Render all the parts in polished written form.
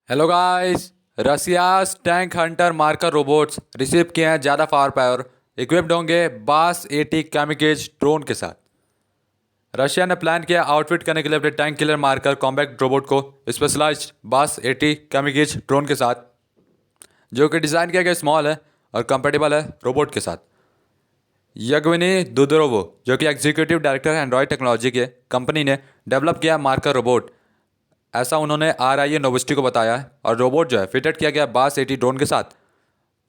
Hello guys. Russia's tank Hunter marker robots receive किए हैं ज़्यादा फायर पावर इक्विप्ड होंगे बास 80 कैमिकेज ड्रोन के साथ। रशिया ने प्लान किया आउटफिट करने के लिए अपने tank killer marker combat robot को स्पेशलाइज्ड बास 80 कैमिकेज ड्रोन के साथ, जो कि डिज़ाइन किया गया स्मॉल है और कंपेटेबल है रोबोट के साथ। यगविनी दुदरोवो, जो कि एग्जीक्यूटिव डायरेक्टर है एंड्रॉयड टेक्नोलॉजी के कंपनी ने डेवलप किया मार्कर रोबोट, ऐसा उन्होंने RIA नोविस्टी को बताया है। और रोबोट जो है फिटेड किया गया बास 80 ड्रोन के साथ।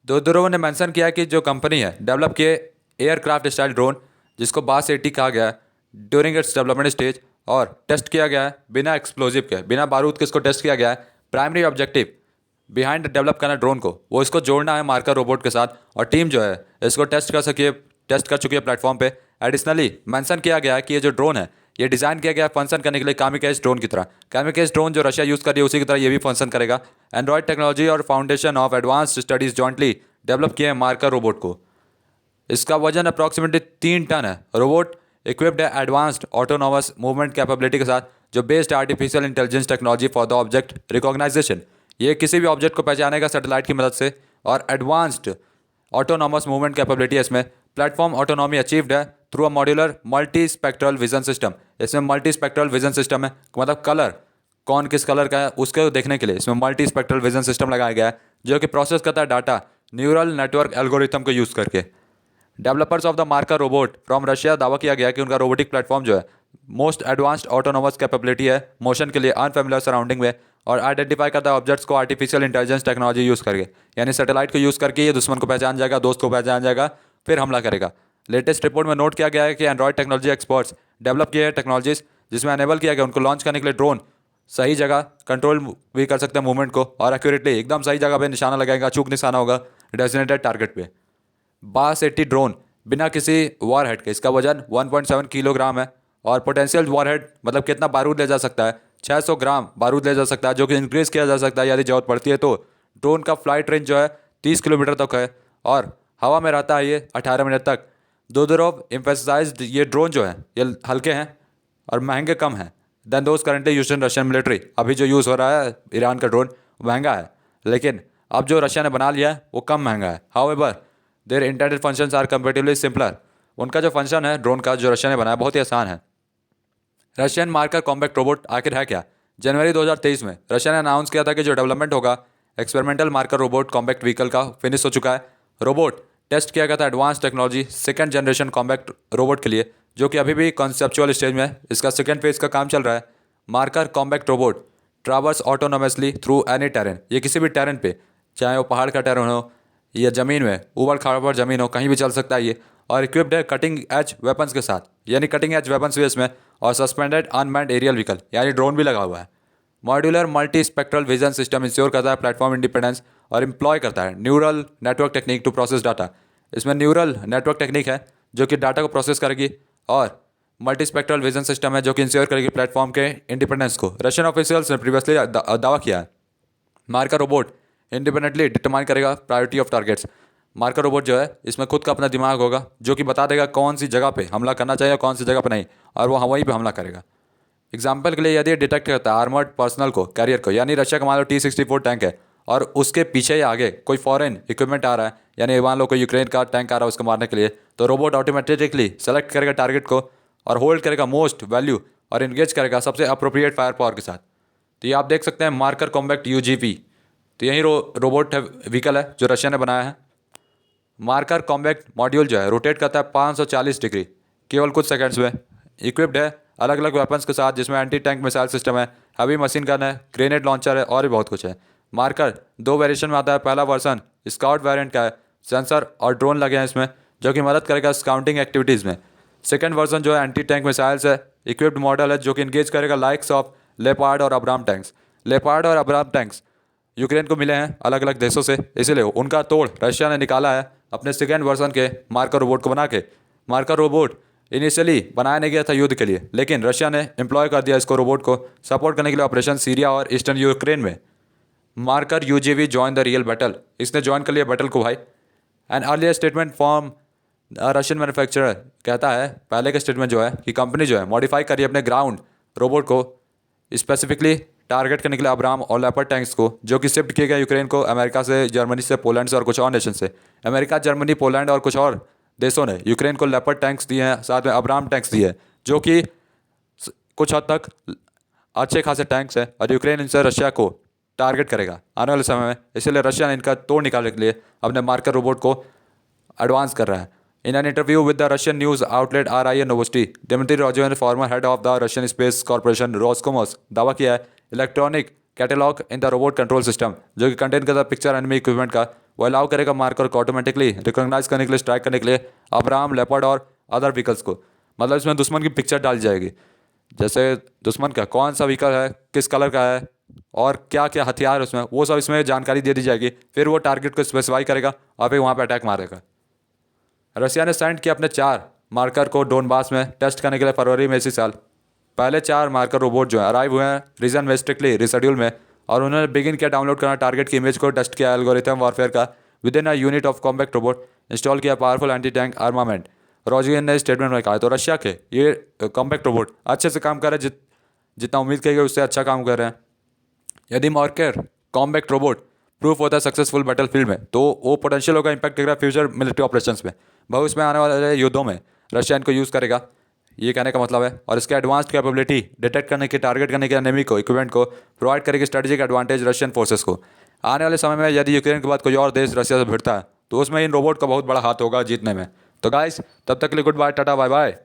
दोदरोव ने मेंशन किया कि जो कंपनी है डेवलप किए एयरक्राफ्ट स्टाइल ड्रोन, जिसको बास 80 कहा गया है, ड्यूरिंग इट्स डेवलपमेंट स्टेज और टेस्ट किया गया है बिना एक्सप्लोजिव के, बिना बारूद के इसको टेस्ट किया गया है। प्राइमरी ऑब्जेक्टिव बिहाइंड डेवलप करना ड्रोन को, वो इसको जोड़ना है मार्कर रोबोट के साथ। और टीम जो है इसको टेस्ट कर चुकी है प्लेटफॉर्म पे। एडिशनली मेंशन किया गया है कि ये जो ड्रोन है ये डिज़ाइन किया गया है फंक्शन करने के लिए कामिकाज़ ड्रोन की तरह। कामिकाज़ ड्रोन जो रशिया यूज़ कर रही है उसी की तरह ये भी फंक्शन करेगा। एंड्रॉयड टेक्नोलॉजी और foundation of advanced studies jointly develop किए हैं मार्कर रोबोट को। इसका वजन अप्रॉक्सीमेटली 3 टन है। रोबोट इक्विप्ड है एडवांस्ड ऑटोनोमस मूवमेंट कैपेबिलिटी के साथ, जो based artificial intelligence technology for the object recognization. ये किसी भी ऑब्जेक्ट को पहचानेगा सैटेलाइट की मदद से। और एडवांस्ड ऑटोनोमस मूवमेंट कैपेबिलिटी है इसमें। प्लेटफॉर्म ऑटोनॉमी अचीव्ड है through a modular multi spectral vision system. इसमें मल्टी स्पेक्ट्रल विजन सिस्टम है, मतलब कलर कौन किस कलर का है उसको देखने के लिए इसमें मल्टी स्पेक्ट्रल विजन सिस्टम लगाया गया है, जो कि प्रोसेस करता है डाटा न्यूरल नेटवर्क एल्गोरिथम को यूज़ करके। Developers of the marker robot from Russia दावा किया गया कि उनका रोबोटिक प्लेटफॉर्म जो है मोस्ट एडवांस्ड ऑटोनोमस कैपेबिलिटी है मोशन के लिए अनफेमिलियर सराउंडिंग में, और आइडेंटिफाई करता है ऑब्जेक्ट्स को आर्टिफिशियल इंटेलिजेंस टेक्नोलॉजी यूज़ करके, यानी सैटेलाइट को यूज़ करके ये दुश्मन को पहचान जाएगा, दोस्त को पहचान जाएगा, फिर हमला करेगा। लेटेस्ट रिपोर्ट में नोट किया गया है कि एंड्रॉयड टेक्नोलॉजी एक्सपर्ट्स डेवलप किए हैं टेक्नोलॉजीज जिसमें अनेबल किया गया उनको लॉन्च करने के लिए ड्रोन सही जगह कंट्रोल भी कर सकते हैं मूवमेंट को, और एक्यूरेटली एकदम सही जगह पे निशाना लगाएगा, अचूक निशाना होगा डेजिग्नेटेड टारगेट पे। बास 80 ड्रोन बिना किसी वॉरहेड के, इसका वजन 1.7 किलोग्राम है। और पोटेंशियल वॉरहेड मतलब कितना बारूद ले जा सकता है, 600 ग्राम बारूद ले जा सकता है, जो कि इंक्रीज़ किया जा सकता है यदि जरूरत पड़ती है तो। ड्रोन का फ्लाइट रेंज जो है 30 किलोमीटर तक है और हवा में रहता है ये 18 मिनट तक। दोदरोव एम्फेसाइज्ड ये ड्रोन जो है ये हल्के हैं और महंगे कम हैं than those currently used in Russian military. अभी जो यूज़ हो रहा है ईरान का ड्रोन महंगा है, लेकिन अब जो रशिया ने बना लिया है वो कम महंगा है। However their intended functions are comparatively simpler. उनका जो फंक्शन है ड्रोन का जो रशिया ने बनाया बहुत ही आसान है। रशियन मार्कर कॉम्बैक्ट रोबोट आखिर है क्या? जनवरी 2023 में रशिया ने अनाउंस किया था कि जो डेवलपमेंट होगा experimental marker robot combat vehicle का फिनिश हो चुका है। रोबोट टेस्ट किया गया था advance technology second generation combat robot के लिए, जो कि अभी भी कॉन्सेप्चुअल स्टेज में है। इसका सेकंड फेज का काम चल रहा है। Marker combat robot traverse autonomously through any terrain, ये किसी भी टेरेन पे, चाहे वो पहाड़ का टेरेन हो या ज़मीन में ऊबड़ खाबड़ ज़मीन हो, कहीं भी चल सकता है ये। और इक्विप्ड है कटिंग एज वेपन्स के साथ, यानी कटिंग एज वेपन्स भी इसमें, और सस्पेंडेड अनमैन्ड एरियल व्हीकल यानी ड्रोन भी लगा हुआ है। Modular multi spectral vision system ensure करता है प्लेटफॉर्म इंडिपेंडेंस और एम्प्लॉय करता है neural network technique to process data. इसमें न्यूरल नेटवर्क टेक्निक है जो कि डाटा को प्रोसेस करेगी, और मल्टी स्पेक्ट्रल विजन सिस्टम है जो कि इंश्योर करेगी प्लेटफॉर्म के इंडिपेंडेंस को। रशियन ऑफिशियल्स ने प्रीवियसली दावा किया है मार्कर रोबोट इंडिपेंडेंटली डिटरमाइन करेगा priority of targets. Marker robot जो है इसमें खुद का अपना दिमाग होगा जो कि बता देगा कौन सी जगह पे हमला करना चाहिए और कौन सी जगह पे नहीं, और वो वहीं पे हमला करेगा। एग्जाम्पल के लिए यदि डिटेक्ट करता है आर्मर्ड पर्सनल को, कैरियर को, यानी रशिया का मान लो T-64 टैंक है और उसके पीछे या आगे कोई फॉरेन इक्विपमेंट आ रहा है, यानी मान लो कोई यूक्रेन का टैंक आ रहा है उसको मारने के लिए, तो रोबोट ऑटोमेटिकली सेलेक्ट करेगा टारगेट को और होल्ड करेगा मोस्ट वैल्यू और इंगेज करेगा सबसे अप्रोप्रिएट फायर पावर के साथ। तो ये आप देख सकते हैं मार्कर कॉम्बैक्ट UGV। तो यही रोबोट है, व्हीकल है जो रशिया ने बनाया है। मार्कर कॉम्बैक्ट मॉड्यूल जो है रोटेट करता है 540 डिग्री केवल कुछ सेकंड्स में। इक्विप्ड है अलग अलग वेपन्स के साथ जिसमें एंटी टैंक मिसाइल सिस्टम है, हैवी मशीन गन है, ग्रेनेड लॉन्चर है और भी बहुत कुछ है। मार्कर 2 वेरिएशन में आता है। पहला वर्सन स्काउट वेरिएंट का है, सेंसर और ड्रोन लगे हैं इसमें जो कि मदद करेगा स्काउटिंग एक्टिविटीज़ में। सेकंड वर्जन जो है एंटी टैंक मिसाइल्स है, इक्विप्ड मॉडल है जो कि इंगेज करेगा लाइक्स ऑफ लेपार्ड और अब्राम टैंक्स। लेपार्ड और अब्राम टैंक्स यूक्रेन को मिले हैं अलग अलग देशों से, इसीलिए उनका तोड़ रशिया ने निकाला है अपने सेकेंड वर्जन के मार्कर रोबोट को बना के। मार्कर रोबोट इनिशियली बनाया नहीं गया था युद्ध के लिए, लेकिन रशिया ने एम्प्लॉय कर दिया इसको रोबोट को सपोर्ट करने के लिए ऑपरेशन सीरिया और ईस्टर्न यूक्रेन में। Marker UGV join the real battle, इसने ज्वाइन कर लिया बैटल को भाई। An earlier statement from Russian manufacturer कहता है, पहले के स्टेटमेंट जो है कि कंपनी जो है मॉडिफाई करी अपने ग्राउंड रोबोट को स्पेसिफिकली टारगेट करने के लिए अब्राम और लेपर्ड टैंक्स को, जो कि शिफ्ट किए गए यूक्रेन को अमेरिका से, जर्मनी से, पोलैंड से और कुछ और नेशन से। अमेरिका, जर्मनी, पोलैंड और कुछ और देशों ने यूक्रेन को लेपर्ड टैंक्स दिए हैं, साथ में अब्राम टैंक्स दिए हैं, जो कि कुछ हद तक अच्छे खासे टैंक्स हैं, और यूक्रेन इनसे रशिया को टारगेट करेगा आने वाले समय में। इसलिए रशिया ने इनका तोड़ निकालने के लिए अपने मार्कर रोबोट को एडवांस कर रहा है। In an interview with the Russian news outlet RIA Novosti, Dmitry Rogozin, former head of the Russian space corporation Roscosmos, दावा किया है electronic catalogue in the robot control system, जो कि कंटेन करता है पिक्चर एनिमी इक्विपमेंट का, वो allow करेगा मार्कर को ऑटोमेटिकली रिकॉग्नाइज करने के लिए, स्ट्राइक करने के लिए अब्राम, लेपर्ड और अदर व्हीकल्स को। मतलब इसमें दुश्मन की पिक्चर डाली जाएगी, जैसे दुश्मन का कौन सा व्हीकल है, किस कलर का है और क्या क्या हथियार है उसमें, वो सब इसमें जानकारी दे दी जाएगी। फिर वो टारगेट को स्पेसिफाई करेगा और फिर वहाँ पे अटैक मारेगा। रशिया ने सेंड किया अपने 4 मार्कर को डोनबास में टेस्ट करने के लिए फरवरी में इसी साल। पहले 4 मार्कर रोबोट जो है अराइव हुए हैं रीजन में स्ट्रिक्टली रिशेड्यूल में, और उन्होंने बिगिन किया डाउनलोड करना टारगेट की इमेज को, टेस्ट किया एल्गोरिथम वॉरफेयर का within a unit of combat robot, install किया powerful anti tank armament. Rogozin ने स्टेटमेंट में कहा तो रशिया के ये कॉम्बैक्ट रोबोट अच्छे से काम कर रहे हैं, जितना उम्मीद की गई उससे अच्छा काम कर रहे हैं। यदि मार्कर कॉम्बैक्ट रोबोट प्रूफ होता है सक्सेसफुल बैटलफील्ड में, तो वो पोटेंशियल होगा इम्पैक्ट करेगा फ्यूचर मिलिट्री ऑपरेशंस में, भविष्य में आने वाले युद्धों में रशिया इनको यूज़ करेगा, ये कहने का मतलब है। और इसके एडवांस्ड कैपेबिलिटी डिटेक्ट करने की, टारगेट करने के एनिमी को इक्विपमेंट को प्रोवाइड करेगी स्ट्रेटेजिक एडवांटेज रशियन फोर्सेस को। आने वाले समय में यदि यूक्रेन के बाद कोई और देश रशिया से भिड़ता है, तो उसमें इन रोबोट का बहुत बड़ा हाथ होगा जीतने में। तो गाइस, तब तक के लिए good bye, tata, bye bye.